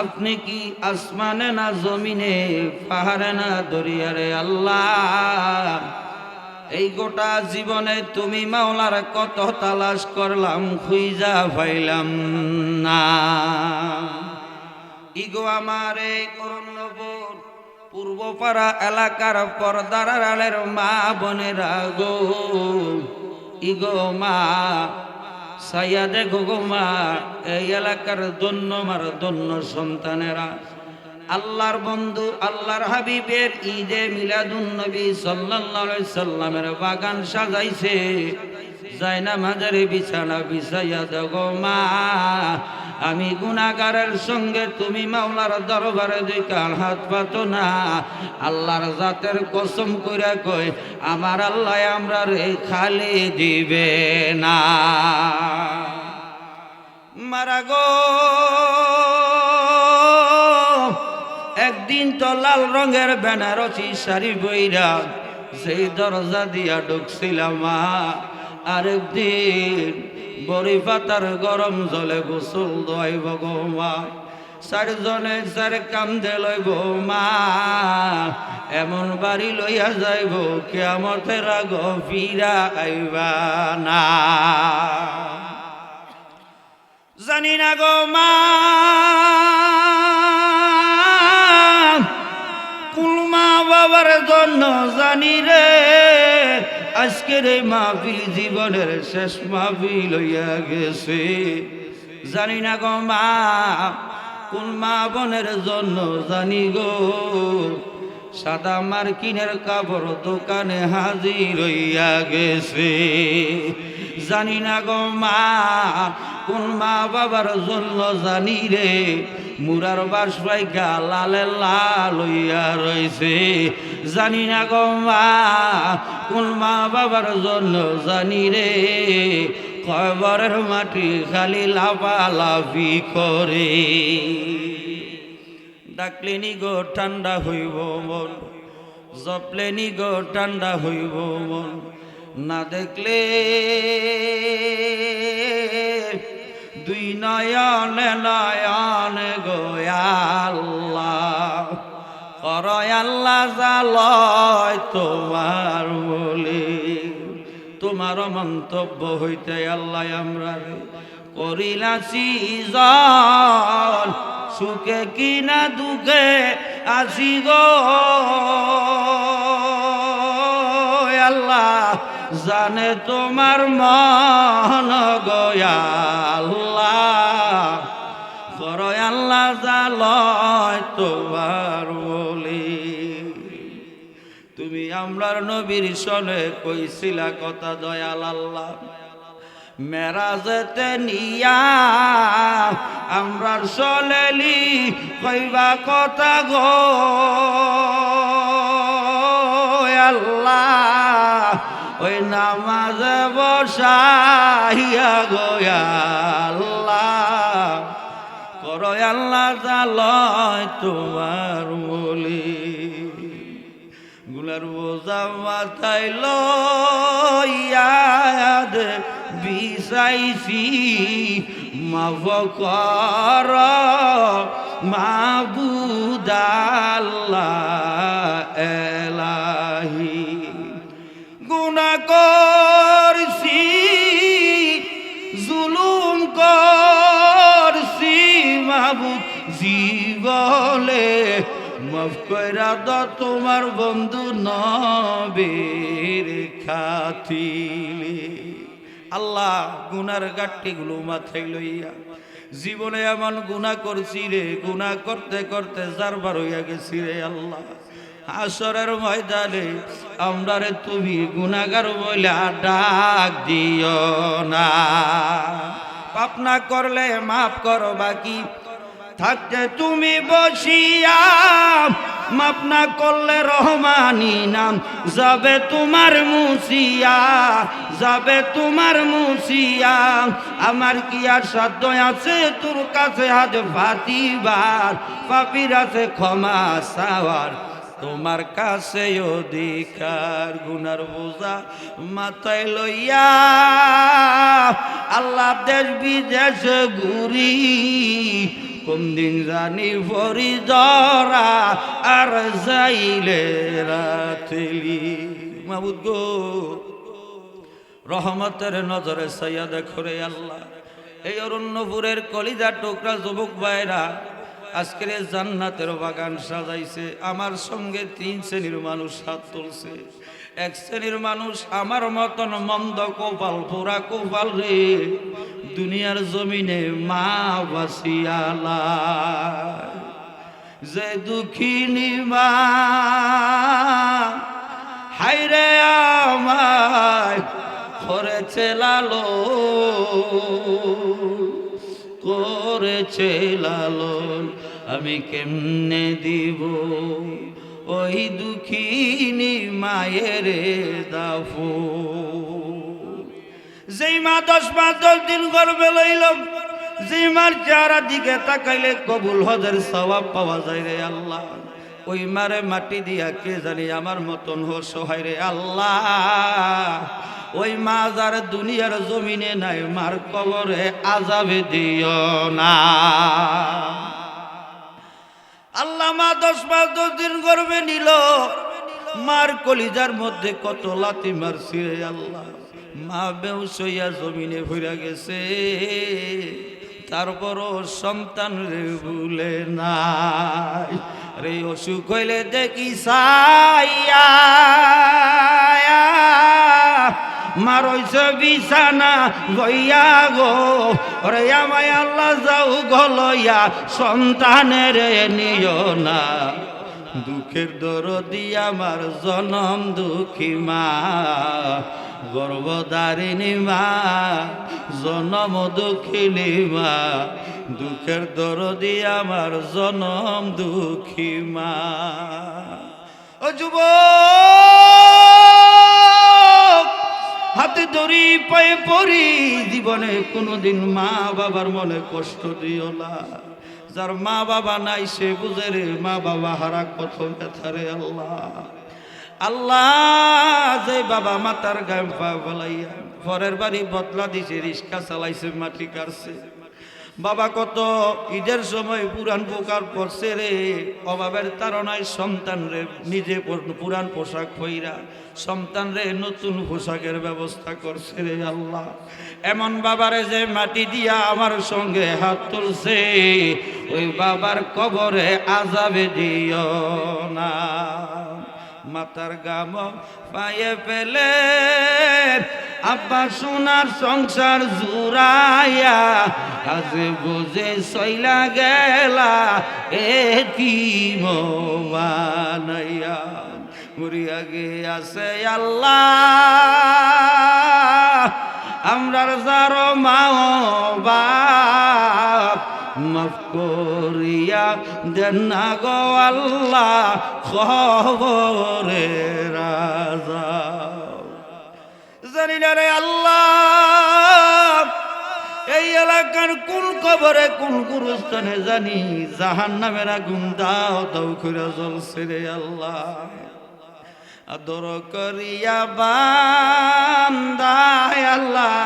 আপনি কি আসমানে না জমিনে, পাহাড়ে না দরিয়ারে আল্লাহ? এই গোটা জীবনে তুমি মাওলার কত তালাশ করলাম, খুঁজা পাইলাম না। ইগো আমার এই অরণ্যপুর পূর্বপাড়া এলাকার পর্দার আড়ালের মা বোনেরা গো, ইগো মা সাইয়াদে গো মা, এই এলাকার ধন্যমার ধন্য সন্তানেরা, আল্লাহর বন্ধু আল্লাহর হাবিবের ঈদে মিলাদুন নবী সাল্লাল্লাহু আলাইহি সাল্লামের বাগান সাজাইছে, জায়নামাজের বিছানা বিছাইয়া দেগো মা। আমি গুনাহগারের সঙ্গে তুমি মাওলার দরবারে দুই কাল হাত পাতো না। আল্লাহর জাতের কসম কইরা কই, আমার আল্লাহ আমরা রে খালি দিবে না। মারা গো, একদিন তো লাল রঙের বেনারসি শাড়ি বইরা সেই দরজা দিয়া ঢুকছিলাম মা, আরেকদিন বড়ি পাতার গরম জলে গোসল দইব গো মা, চারজনে চার কান্দে লইব মা, এমন বাড়ি লইয়া যাইব কিয়ামতের আগ ফিরা আইবা না। জানি না গো মা, কোন মা বাবার জন্য জানি রে আজকের এই মাহফিল জীবনের শেষ মাহফিল হইয়া গেছে। জানি না গো মা, কোন মা বোনের জন্য জানি গো সাদা মার্কিনের কাপড় দোকানে হাজির হইয়া গেছে। জানি না গো মা, কোন মা বাবার জন্য জানি রে মুরার বাস পাইকা লালে লাল হইয়া রয়েছে। জানি না গো মা, কোন মা বাবার জন্য জানি রে কবরের মাটি খালি লাফালাফি করে। ডাকলেনি গো ঠান্ডা হইব মন, জপলেনি গো ঠান্ডা হইব মন, না দেখলে দুই নয়নে নয়নে গো আল্লাহ, করয় আল্লাহ জালয় তোমার বলে। তোমার মন্তব্য হইতে আল্লাহ আমরা করিলাছি জন, সুখে কিনা দুঃখে আসি গো আল্লাহ, জানে তোমার মন গো আল্লাহ, করয় আল্লাহ জালয় তোমার বলে। তুমি আমরার নবীর সনে কইছিলা কথা দয়াল আল্লাহ, মেরাজেতে নিয়া আমরার সলেলি কইবা কথা গো আল্লাহ, ওই নামাজে বসাইয়া গো আল্লাহ, করয় আল্লাহ জালয় তোমার বলি। গুলার বোঝা মাথায় লইয়া বিছাইছি, মাফ কর মাবুদ আল্লাহ এলাহি। গুনাহ করছি, জুলুম করছি মাবুদ জীবলে, মাফ কইরা দাও তোমার বন্ধু নবীর খাতিলে। আল্লাহ গুনার গাট্টিগুলো মাথায় লইয়া জীবনে এমন গুনাহ করছি রে, গুনাহ করতে করতে জারবার হইয়া গেছি রে আল্লাহ। হাসরের ময়দানে আমরারে তুমি গুনাহগার বইলা ডাক দিও না। পাপ না করলে মাফ করো, বাকি থাকতে তুমি বসিয়া মাপ না করলে রহমানি নাম যাবে তোমার মুছিয়া, যাবে তোমার মুছিয়া। আমার কি আর সাধ্য আছে তোর কাছে হাত পাতিবার, পাপীর আছে ক্ষমা চাওয়ার তোমার কাছে অধিকার। গুনার বোঝা মাথায় লইয়া আল্লাহ দেশ বিদেশ ঘুরি, কোন দিন জানি ভরি জরা আর যাইলে রাতেলি। মাবুদ গো, রহমতের নজরে সাইয়া দেখো রে আল্লাহ, এই অরণ্যপুরের কলিজা টুকরা যুবক ভাইরা আজকের জান্নাতের বাগান সাজাইছে। আমার সঙ্গে 3 শ্রেণীর মানুষ হাত তুলছে। এক শ্রেণীর মানুষ আমার মতন মন্দ কপাল, পোড়া কপাল রে, দুনিয়ার জমিনে মা বাসিয়ালা, যে দুঃখিনী মা হাইরে আমায় করেছে লালন, আমি কেমনে দিব ওই দুঃখিনী মায়ের দাফো। যেই মা 10 মাস 10 দিন গর্ভে লইল, যে মার চেহারা দিকে তাকাইলে কবুল হজের সওয়াব পাওয়া যায় রে আল্লাহ, ওই মারে মাটি দিয়া কে জানি আমার মতন সহায় রে আল্লাহ। ওই মা যার দুনিয়ার জমিনে নাই, মার কবরে আযাবে দিও না আল্লাহ। মা 10 মাস 10 দিন গর্ভে নিল, মার কলিজার মধ্যে কত লাথি মারছি রে আল্লাহ। মা বেহুশ হইয়া জমিনে ভইরা গেছে, তারপরও সন্তান রে ভুলে নাই রে। অসুখ হইলে দেখি সাইয়া মার হইছে বিছানা গইয়া গো, রে আমায় আল্লাহ যাও গলইয়া সন্তানের নিও না। দুঃখের দরদি আমার জনম দুঃখী মা, গর্ভধারিণী মা, জনম দুঃখিনী মা, দুঃখের দরদি আমার জনম দুঃখী মা। ও যুবক, হাতে ধরি পায়ে পড়ি, জীবনে কোনোদিন মা বাবার মনে কষ্ট দিও না। যার মা বাবা নাই সে বুঝে রে মা বাবা হারা কত ব্যথা রে আল্লাহ। আল্লাহ, যে বাবা মাতার গায়ে পা ফেলাইয়া পরের বাড়ি বদলা দিছে, রিক্সা চালাইছে, মাটি কাটছে, বাবা কত ঈদের সময় পুরান পোকার পড়ছে রে, অভাবের তাড়নায় সন্তান রে নিজে পুরান পোশাক পইরা সন্তান রে নতুন পোশাকের ব্যবস্থা করছে রে আল্লাহ। এমন বাবারে যে মাটি দিয়া আমার সঙ্গে হাত তুলছে, ওই বাবার কবরে আযাবে দিও না। মাতার গাম পায়ে ফেলে আব্বা সোনার সংসার জুড়াইয়া, আজে বুঝে সইলা গেলা এতিম বানাইয়া। মরিয়া গে আছে আল্লাহ, আমরার যার মা বাপ, মাফ করিয়া দেন না গো আল্লাহ খবরে রাজা। জানি না রে আল্লাহ, এই এলাকার কোন কবরে কোন গুরুস্থানে জানি জাহান্নামের আগুন দাও দাও করে জ্বলছে রে আল্লাহ। আদর করিয়া বান্দায় আল্লাহ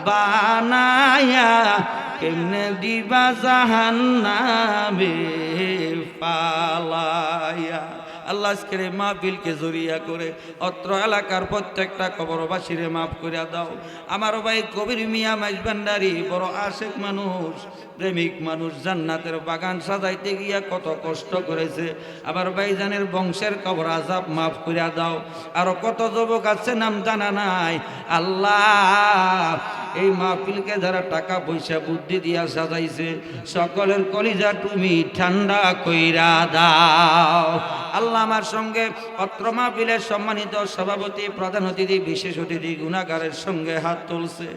বানায়া, কেমনে দিবা জাহান্নামে পালাইয়া। আল্লাহ আজকের মাহফিলকে জড়িয়া করে অত্র এলাকার প্রত্যেকটা কবরবাসীরে মাফ করিয়া দাও। আমার ভাই কবির মিয়া মাইজভান্ডারি বড় আশেক মানুষ, প্রেমিক মানুষ, জান্নাতের বাগান সাজাইতে গিয়া কত কষ্ট করেছে। আমার ভাইজানের বংশের কবর আযাব মাফ করিয়া দাও। আরো কত যুবক আছে নাম জানা নাই আল্লাহ, এই মাহফিলকে যারা টাকা পয়সা বুদ্ধি দিয়া সাজাইছে, সকলের কলিজা তুমি ঠান্ডা কইরা দাও আল্লাহ। আমার সঙ্গে অত্র মাহফিলের সম্মানিত সভাপতি, প্রধান অতিথি, বিশেষ অতিথি, গুণাগারের সঙ্গে হাত তুলছে,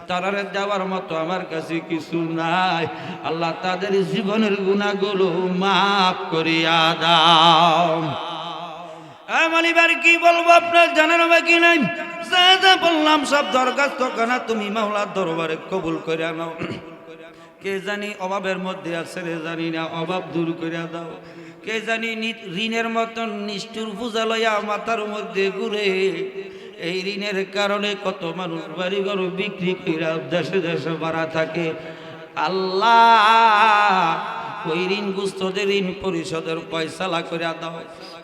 তারারে দেওয়ার মতো আমার কাছে কিছু নাই আল্লাহ। তাদের জীবনের গুণাগুলো মাফ করিয়া দাও। মালিবার কি বলবো আপনার জানার বাকি নাই, যা যা বললাম সব দরখাস্ত কানা তুমি মাওলার দরবারে কবুল করে নাও। কে জানি অভাবের মধ্যে আছে রে, জানি না, অভাব দূর করে দাও। কে জানি ঋণের মতন নিষ্ঠুর পূজা লইয়া মাথার মধ্যে ঘুরে, এই ঋণের কারণে কত মানুষ বাড়ি ঘর বিক্রি করে দেশে দেশে মারা থাকে। আল্লাহ, ওই ঋণগ্রস্তদের ঋণ পরিশোধের পয়সালা করে দাও।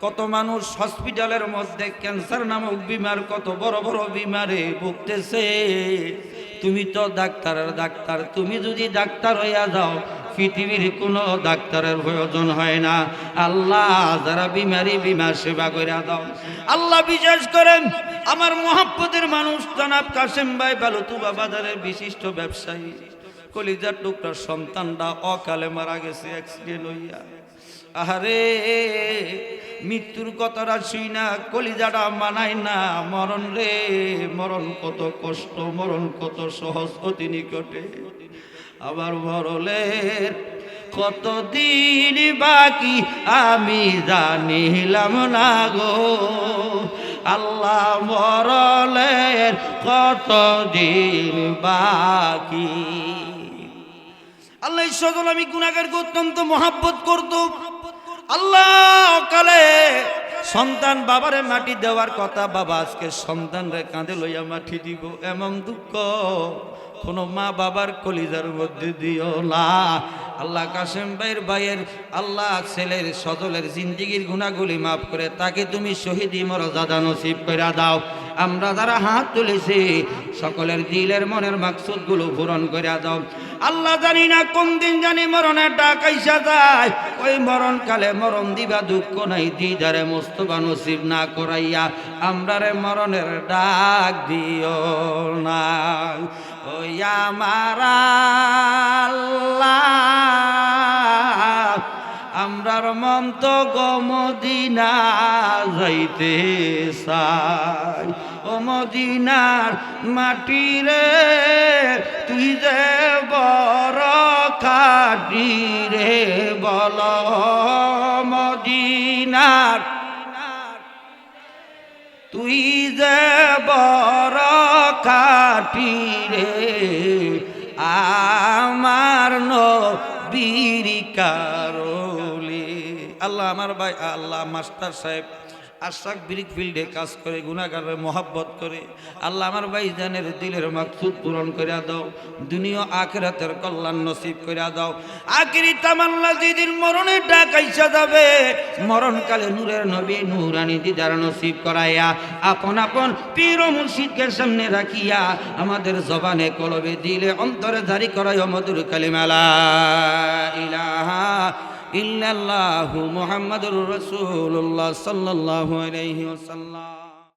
কত মানুষ হসপিটালের মধ্যে ক্যান্সার নামক বিমার, কত বড় বড় বিমারে ভুগতেছে। তুমি তো ডাক্তারের ডাক্তার, তুমি যদি ডাক্তার হইয়া যাও পৃথিবীর কোনো ডাক্তারের প্রয়োজন হয় না। আল্লাহ যারা বিমারি বিমা সেবা করে দাও। আল্লাহ বিশেষ করেন আমার মহব্বতের মানুষ জনাব কাসেম ভাই বালুতুবা বাজারের বিশিষ্ট ব্যবসায়ী, কলিজার টুকরা সন্তানটা অকালে মারা গেছে অ্যাক্সিডেন্ট হইয়া। আহারে মৃত্যুর কথাটা শুই না কলিজাটা মানায় না। মরণ রে মরণ কত কষ্ট, মরণ কত সহজ অতি নিকটে। আবার মরলের কতদিন বাকি আমি জানিলাম না গো আল্লাহ, মরলের কতদিন বাকি। আল্লাহ সজল আমি গুনাহগারকে অত্যন্ত মহাব্বত করত। আল্লাহ কালে সন্তান বাবারে মাটি দেওয়ার কথা, বাবা আজকে সন্তানরে কাঁধে লইয়া মাটি দিব, এমন দুঃখ কোনো মা বাবার কলিজার মধ্যে দিও না। আল্লাহ কাসেম ভাইয়ের আল্লাহ ছেলের সজলের জিন্দিগির গুনাহগুলি মাফ করে তাকে তুমি শহীদি মর্যাদা নসিব করে দাও। আমরা যারা হাত তুলেছি সকলের দিলের মনের মাকসুদগুলো পূরণ করে দাও। আল্লাহ জানি না কোন দিন জানি মরণের ডাক আইসা যায়, ওই মরণকালে মরণ দিবা দুঃখ নাই দিদারে মোস্তফা নসিব না করাইয়া আমরারে মরণের ডাক দিও না। ওই আমার আল্লাহ আমরার মন তো গমদিনা যাইতে চাই। ও মদিনার মাটি রে তুই যে বড় খাটি রে বল মদিনার তুই যে বড় খাটি রে আমার নবীর কারণে। আল্লাহ আমার ভাই আল্লাহ মাস্টার সাহেব আশরাক ব্রিক ফিল্ডে কাজ করে গুনাহগারের মহব্বত করে। আল্লাহ আমার ভাইজানের দিলের মাকসুদ পূরণ করে দাও, দুনিয়া আখিরাতের কল্যাণ নসিব করে দাও। আখিরি তামান্না যেদিন মরণের ডাক আইসা যাবে, মরণকালে নূরের নবী নূরানি দিদার নসিব করাইয়া আপন আপন পীর ও মুর্শিদকে সামনে রাখিয়া আমাদের জবানে কলবে দিলে অন্তরে জারি করায় মধুর কালিমা লা ইলাহা ইল্লাল্লাহু মুহাম্মাদুর রাসূলুল্লাহ সাল্লাল্লাহু আলাইহি ওয়াসাল্লাম।